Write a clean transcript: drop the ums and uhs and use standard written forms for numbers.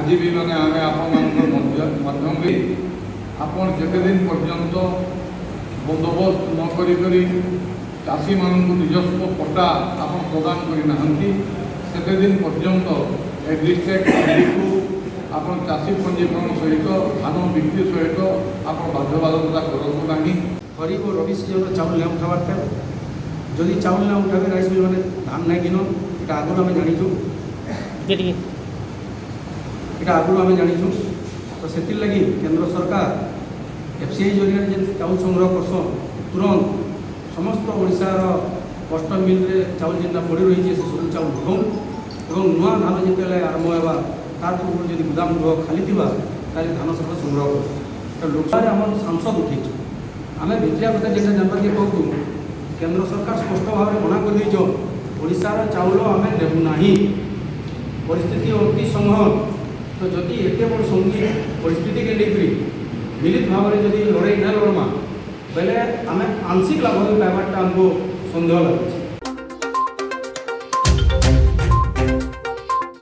आज भी मैंने आमे माध्यम आपन जिते दिन पर्यंत बंदोबस्त न करी चाषी मानक निजस्व पट्टा आपन प्रदान करना सेते दिन पर्यंत एग्रीटेक को आपन चाषी पंजीकरण सहित धान बिक्री सहित आप बाध्यबाधकता करूँ ना। खरीफ और रबी सीजन चाउल नहीं उठाबार टाइम जदि चाउल ना उठाबे राइस मिल मैंने धान नहीं गिन ये आगुरी आम जाचु ये आगुरी आम जाचु तो से लगी केंद्र सरकार एफसीआई जरिए जेन चाउल संग्रह करसन तुरंत समस्त ओडिशार कष्ट मिल चाउल जेनटा पड़ी रही है से सब चाउल उठाऊँ और नुआ धान जिते आरंभ होगा तार पूर्व जब गुदाम गृह खाली थी धान सब संग्रह कर लोकसभा आम सांसद उठे आम भितरिया कथा जेटा जानवा कि कहूँ केंद्र सरकार स्पष्ट भाव में मना कर ओडिशार चाउल आम देवु ना परिस्थिति अति संघर्ष तो जदि एत बड़ संगी परिस्थिति के लेकर मिलित भाव में जदि लड़ाई ना लड़मा बेले आम आंशिक लाभ भी पाइबार्टा आमको सन्देह लगे।